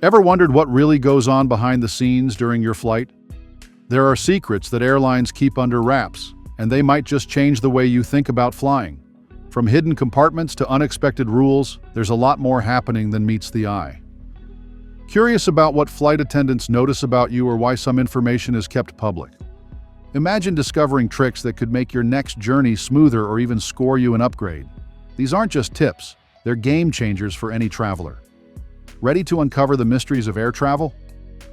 Ever wondered what really goes on behind the scenes during your flight? There are secrets that airlines keep under wraps, and they might just change the way you think about flying. From hidden compartments to unexpected rules, there's a lot more happening than meets the eye. Curious about what flight attendants notice about you or why some information is kept public? Imagine discovering tricks that could make your next journey smoother or even score you an upgrade. These aren't just tips, they're game changers for any traveler. Ready to uncover the mysteries of air travel?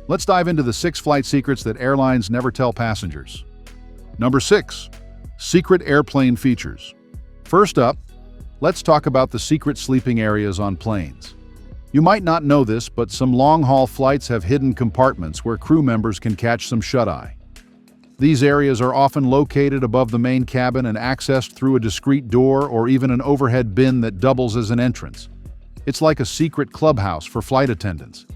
Let's dive into the 6 flight secrets that airlines never tell passengers. Number 6. Secret airplane features. First up, let's talk about the secret sleeping areas on planes. You might not know this, but some long-haul flights have hidden compartments where crew members can catch some shut-eye. These areas are often located above the main cabin and accessed through a discreet door or even an overhead bin that doubles as an entrance. It's like a secret clubhouse for flight attendants.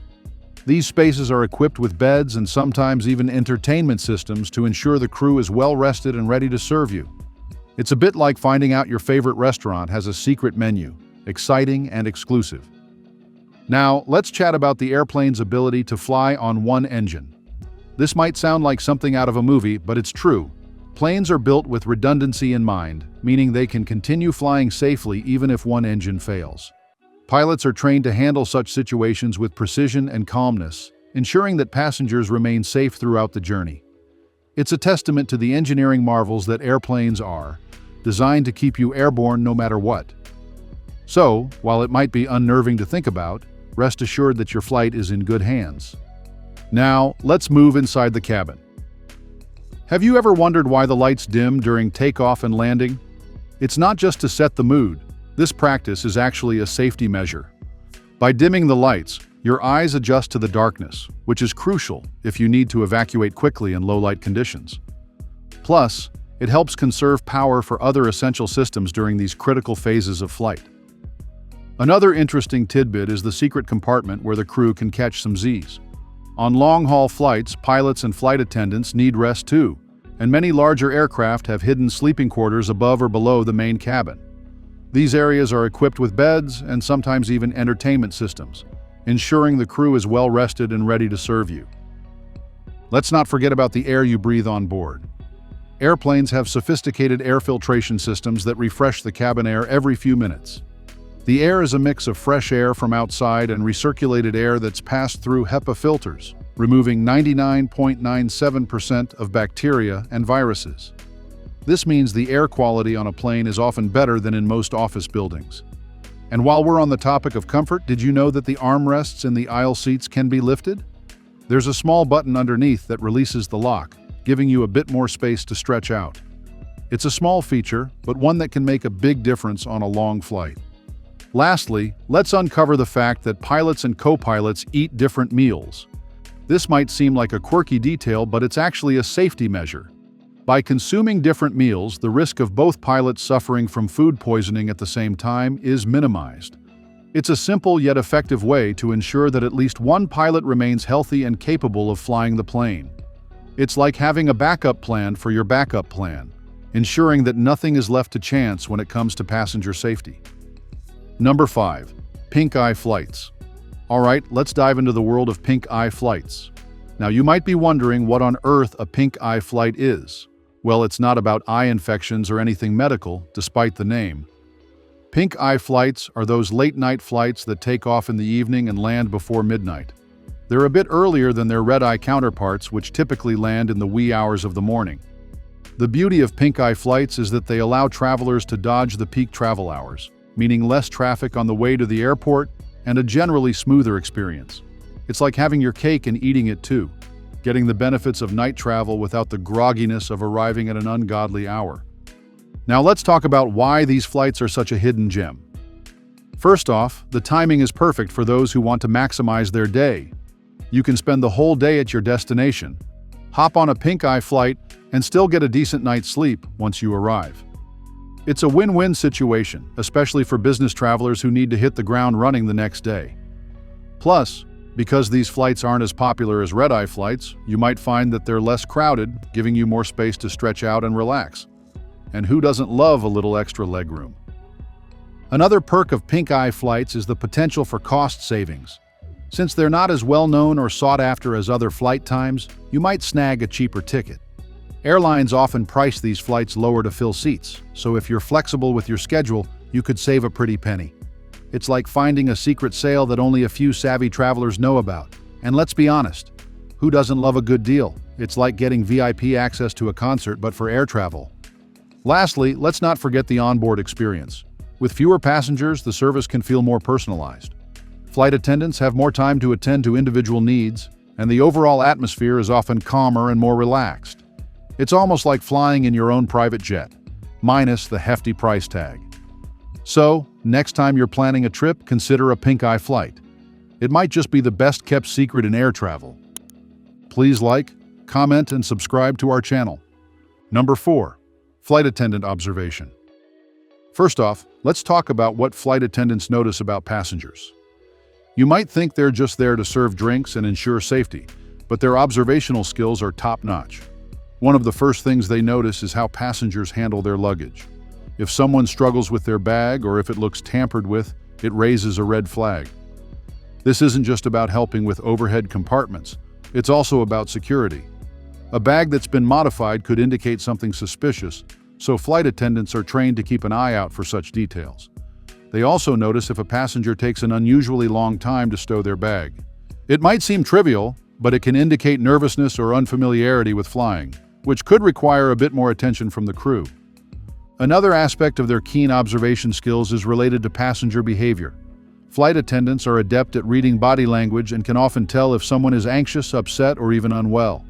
These spaces are equipped with beds and sometimes even entertainment systems to ensure the crew is well rested and ready to serve you. It's a bit like finding out your favorite restaurant has a secret menu, exciting and exclusive. Now, let's chat about the airplane's ability to fly on one engine. This might sound like something out of a movie, but it's true. Planes are built with redundancy in mind, meaning they can continue flying safely even if one engine fails. Pilots are trained to handle such situations with precision and calmness, ensuring that passengers remain safe throughout the journey. It's a testament to the engineering marvels that airplanes are, designed to keep you airborne no matter what. So, while it might be unnerving to think about, rest assured that your flight is in good hands. Now, let's move inside the cabin. Have you ever wondered why the lights dim during takeoff and landing? It's not just to set the mood. This practice is actually a safety measure. By dimming the lights, your eyes adjust to the darkness, which is crucial if you need to evacuate quickly in low-light conditions. Plus, it helps conserve power for other essential systems during these critical phases of flight. Another interesting tidbit is the secret compartment where the crew can catch some Z's. On long-haul flights, pilots and flight attendants need rest too, and many larger aircraft have hidden sleeping quarters above or below the main cabin. These areas are equipped with beds and sometimes even entertainment systems, ensuring the crew is well rested and ready to serve you. Let's not forget about the air you breathe on board. Airplanes have sophisticated air filtration systems that refresh the cabin air every few minutes. The air is a mix of fresh air from outside and recirculated air that's passed through HEPA filters, removing 99.97% of bacteria and viruses. This means the air quality on a plane is often better than in most office buildings. And while we're on the topic of comfort, did you know that the armrests in the aisle seats can be lifted? There's a small button underneath that releases the lock, giving you a bit more space to stretch out. It's a small feature, but one that can make a big difference on a long flight. Lastly, let's uncover the fact that pilots and co-pilots eat different meals. This might seem like a quirky detail, but it's actually a safety measure. By consuming different meals, the risk of both pilots suffering from food poisoning at the same time is minimized. It's a simple yet effective way to ensure that at least one pilot remains healthy and capable of flying the plane. It's like having a backup plan for your backup plan, ensuring that nothing is left to chance when it comes to passenger safety. Number 5. Pink eye flights. Alright, let's dive into the world of pink eye flights. Now you might be wondering what on earth a pink eye flight is. Well, it's not about eye infections or anything medical, despite the name. Pink eye flights are those late-night flights that take off in the evening and land before midnight. They're a bit earlier than their red-eye counterparts, which typically land in the wee hours of the morning. The beauty of pink eye flights is that they allow travelers to dodge the peak travel hours, meaning less traffic on the way to the airport and a generally smoother experience. It's like having your cake and eating it too, getting the benefits of night travel without the grogginess of arriving at an ungodly hour. Now let's talk about why these flights are such a hidden gem. First off, the timing is perfect for those who want to maximize their day. You can spend the whole day at your destination, hop on a pink eye flight, and still get a decent night's sleep once you arrive. It's a win-win situation, especially for business travelers who need to hit the ground running the next day. Plus, because these flights aren't as popular as red-eye flights, you might find that they're less crowded, giving you more space to stretch out and relax. And who doesn't love a little extra legroom? Another perk of pink eye flights is the potential for cost savings. Since they're not as well known or sought after as other flight times, you might snag a cheaper ticket. Airlines often price these flights lower to fill seats, so if you're flexible with your schedule, you could save a pretty penny. It's like finding a secret sale that only a few savvy travelers know about. And let's be honest, who doesn't love a good deal? It's like getting VIP access to a concert, but for air travel. Lastly, let's not forget the onboard experience. With fewer passengers, the service can feel more personalized. Flight attendants have more time to attend to individual needs, and the overall atmosphere is often calmer and more relaxed. It's almost like flying in your own private jet, minus the hefty price tag. So, next time you're planning a trip, consider a pink-eye flight. It might just be the best-kept secret in air travel. Please like, comment, and subscribe to our channel. Number 4. Flight attendant observation. First off, let's talk about what flight attendants notice about passengers. You might think they're just there to serve drinks and ensure safety, but their observational skills are top-notch. One of the first things they notice is how passengers handle their luggage. If someone struggles with their bag or if it looks tampered with, it raises a red flag. This isn't just about helping with overhead compartments, it's also about security. A bag that's been modified could indicate something suspicious, so flight attendants are trained to keep an eye out for such details. They also notice if a passenger takes an unusually long time to stow their bag. It might seem trivial, but it can indicate nervousness or unfamiliarity with flying, which could require a bit more attention from the crew. Another aspect of their keen observation skills is related to passenger behavior. Flight attendants are adept at reading body language and can often tell if someone is anxious, upset, or even unwell.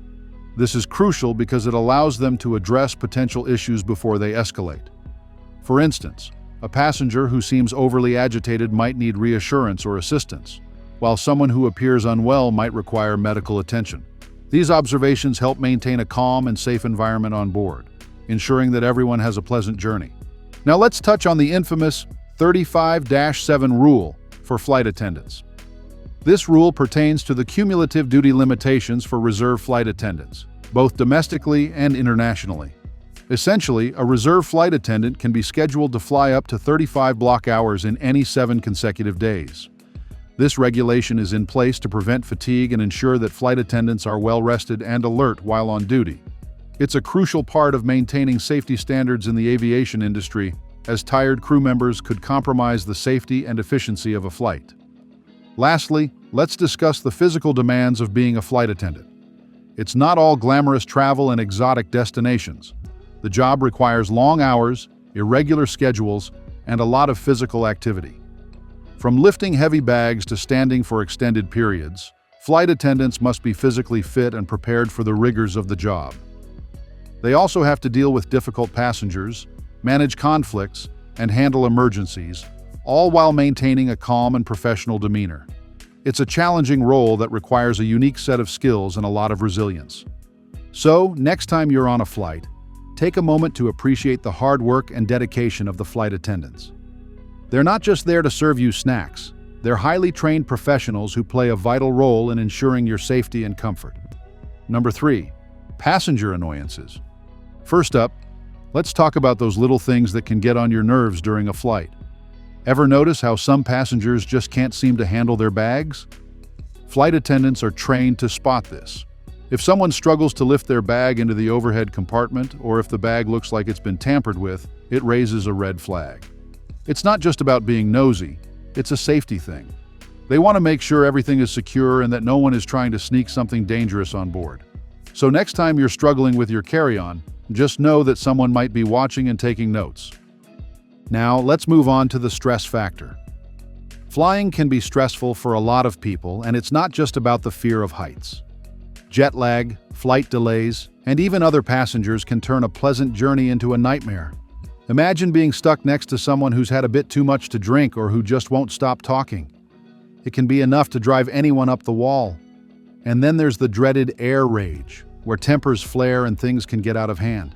This is crucial because it allows them to address potential issues before they escalate. For instance, a passenger who seems overly agitated might need reassurance or assistance, while someone who appears unwell might require medical attention. These observations help maintain a calm and safe environment on board, ensuring that everyone has a pleasant journey. Now let's touch on the infamous 35-7 rule for flight attendants. This rule pertains to the cumulative duty limitations for reserve flight attendants, both domestically and internationally. Essentially, a reserve flight attendant can be scheduled to fly up to 35 block hours in any 7 consecutive days. This regulation is in place to prevent fatigue and ensure that flight attendants are well rested and alert while on duty. It's a crucial part of maintaining safety standards in the aviation industry, as tired crew members could compromise the safety and efficiency of a flight. Lastly, let's discuss the physical demands of being a flight attendant. It's not all glamorous travel and exotic destinations. The job requires long hours, irregular schedules, and a lot of physical activity. From lifting heavy bags to standing for extended periods, flight attendants must be physically fit and prepared for the rigors of the job. They also have to deal with difficult passengers, manage conflicts, and handle emergencies, all while maintaining a calm and professional demeanor. It's a challenging role that requires a unique set of skills and a lot of resilience. So, next time you're on a flight, take a moment to appreciate the hard work and dedication of the flight attendants. They're not just there to serve you snacks, they're highly trained professionals who play a vital role in ensuring your safety and comfort. Number 3. Passenger annoyances. First up, let's talk about those little things that can get on your nerves during a flight. Ever notice how some passengers just can't seem to handle their bags? Flight attendants are trained to spot this. If someone struggles to lift their bag into the overhead compartment, or if the bag looks like it's been tampered with, it raises a red flag. It's not just about being nosy, it's a safety thing. They want to make sure everything is secure and that no one is trying to sneak something dangerous on board. So next time you're struggling with your carry-on, just know that someone might be watching and taking notes. Now, let's move on to the stress factor. Flying can be stressful for a lot of people, and it's not just about the fear of heights. Jet lag, flight delays, and even other passengers can turn a pleasant journey into a nightmare. Imagine being stuck next to someone who's had a bit too much to drink or who just won't stop talking. It can be enough to drive anyone up the wall. And then there's the dreaded air rage, where tempers flare and things can get out of hand.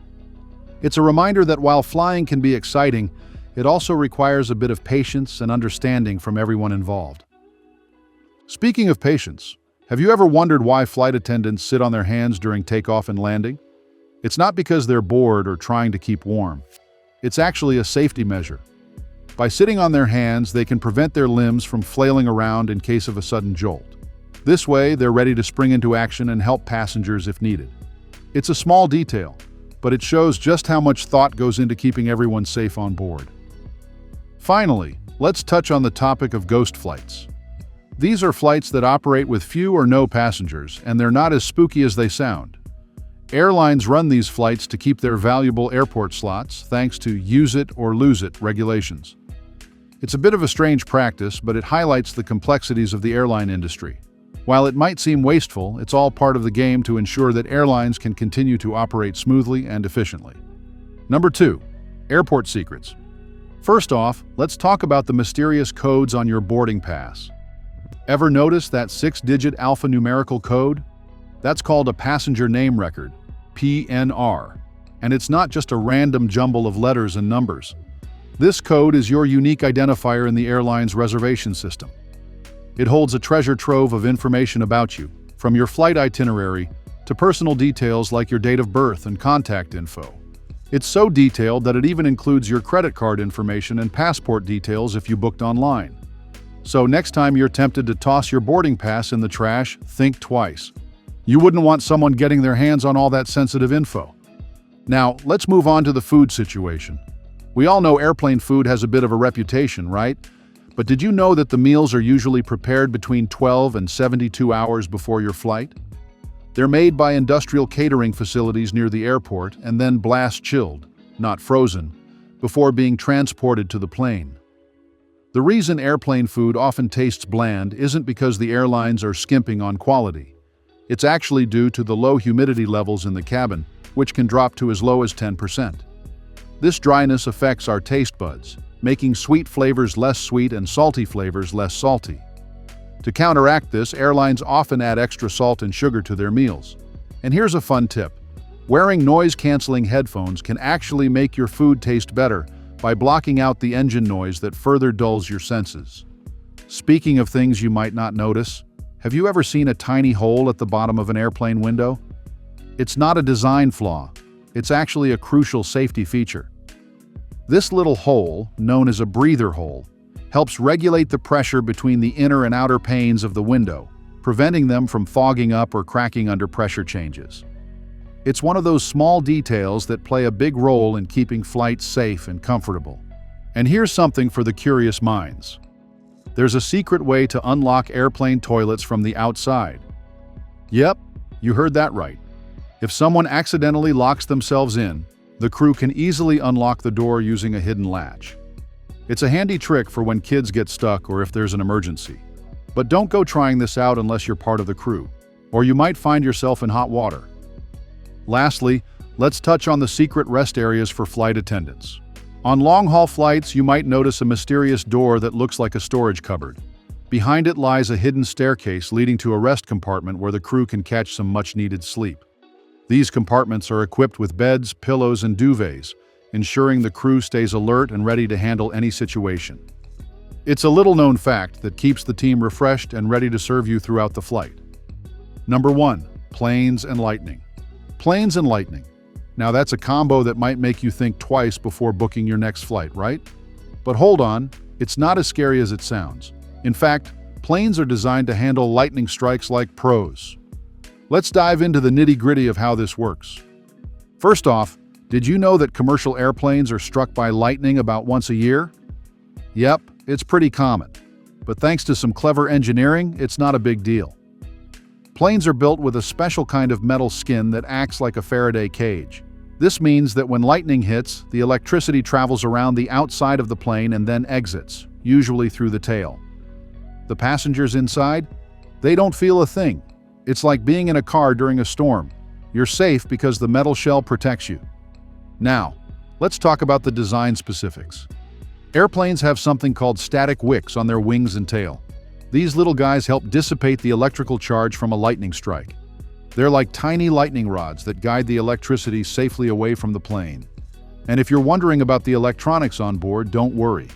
It's a reminder that while flying can be exciting, it also requires a bit of patience and understanding from everyone involved. Speaking of patience, have you ever wondered why flight attendants sit on their hands during takeoff and landing? It's not because they're bored or trying to keep warm. It's actually a safety measure. By sitting on their hands, they can prevent their limbs from flailing around in case of a sudden jolt. This way, they're ready to spring into action and help passengers if needed. It's a small detail, but it shows just how much thought goes into keeping everyone safe on board. Finally, let's touch on the topic of ghost flights. These are flights that operate with few or no passengers, and they're not as spooky as they sound. Airlines run these flights to keep their valuable airport slots thanks to use it or lose it regulations. It's a bit of a strange practice, but it highlights the complexities of the airline industry. While it might seem wasteful, it's all part of the game to ensure that airlines can continue to operate smoothly and efficiently. Number 2. Airport secrets. First off, let's talk about the mysterious codes on your boarding pass. Ever notice that 6-digit alphanumerical code? That's called a passenger name record, PNR. And it's not just a random jumble of letters and numbers. This code is your unique identifier in the airline's reservation system. It holds a treasure trove of information about you, from your flight itinerary to personal details like your date of birth and contact info. It's so detailed that it even includes your credit card information and passport details if you booked online. So next time you're tempted to toss your boarding pass in the trash, think twice. You wouldn't want someone getting their hands on all that sensitive info. Now, let's move on to the food situation. We all know airplane food has a bit of a reputation, right? But did you know that the meals are usually prepared between 12 and 72 hours before your flight? They're made by industrial catering facilities near the airport and then blast chilled, not frozen, before being transported to the plane. The reason airplane food often tastes bland isn't because the airlines are skimping on quality. It's actually due to the low humidity levels in the cabin, which can drop to as low as 10%. This dryness affects our taste buds, making sweet flavors less sweet and salty flavors less salty. To counteract this, airlines often add extra salt and sugar to their meals. And here's a fun tip. Wearing noise-canceling headphones can actually make your food taste better by blocking out the engine noise that further dulls your senses. Speaking of things you might not notice, have you ever seen a tiny hole at the bottom of an airplane window? It's not a design flaw. It's actually a crucial safety feature. This little hole, known as a breather hole, helps regulate the pressure between the inner and outer panes of the window, preventing them from fogging up or cracking under pressure changes. It's one of those small details that play a big role in keeping flights safe and comfortable. And here's something for the curious minds. There's a secret way to unlock airplane toilets from the outside. Yep, you heard that right. If someone accidentally locks themselves in, the crew can easily unlock the door using a hidden latch. It's a handy trick for when kids get stuck or if there's an emergency. But don't go trying this out unless you're part of the crew, or you might find yourself in hot water. Lastly, let's touch on the secret rest areas for flight attendants. On long-haul flights, you might notice a mysterious door that looks like a storage cupboard. Behind it lies a hidden staircase leading to a rest compartment where the crew can catch some much-needed sleep. These compartments are equipped with beds, pillows, and duvets, ensuring the crew stays alert and ready to handle any situation. It's a little-known fact that keeps the team refreshed and ready to serve you throughout the flight. Number 1. Planes and lightning. Planes and lightning. Now that's a combo that might make you think twice before booking your next flight, right? But hold on, it's not as scary as it sounds. In fact, planes are designed to handle lightning strikes like pros. Let's dive into the nitty-gritty of how this works. First off, did you know that commercial airplanes are struck by lightning about once a year? Yep, it's pretty common. But thanks to some clever engineering, it's not a big deal. Planes are built with a special kind of metal skin that acts like a Faraday cage. This means that when lightning hits, the electricity travels around the outside of the plane and then exits, usually through the tail. The passengers inside? They don't feel a thing. It's like being in a car during a storm. You're safe because the metal shell protects you. Now, let's talk about the design specifics. Airplanes have something called static wicks on their wings and tail. These little guys help dissipate the electrical charge from a lightning strike. They're like tiny lightning rods that guide the electricity safely away from the plane. And if you're wondering about the electronics on board, don't worry.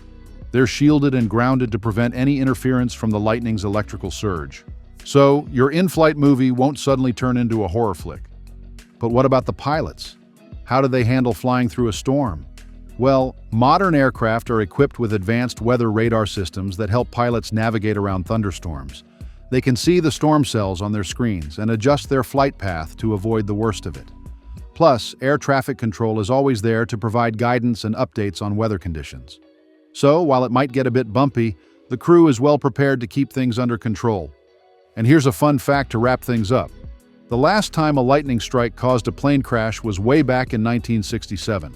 They're shielded and grounded to prevent any interference from the lightning's electrical surge. So, your in-flight movie won't suddenly turn into a horror flick. But what about the pilots? How do they handle flying through a storm? Well, modern aircraft are equipped with advanced weather radar systems that help pilots navigate around thunderstorms. They can see the storm cells on their screens and adjust their flight path to avoid the worst of it. Plus, air traffic control is always there to provide guidance and updates on weather conditions. So, while it might get a bit bumpy, the crew is well prepared to keep things under control. And here's a fun fact to wrap things up. The last time a lightning strike caused a plane crash was way back in 1967.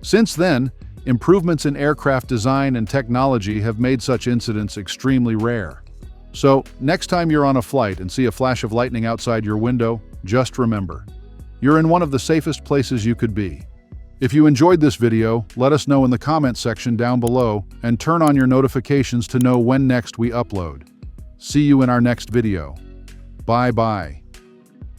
Since then, improvements in aircraft design and technology have made such incidents extremely rare. So, next time you're on a flight and see a flash of lightning outside your window, just remember, you're in one of the safest places you could be. If you enjoyed this video, let us know in the comments section down below and turn on your notifications to know when next we upload. See you in our next video. Bye-bye.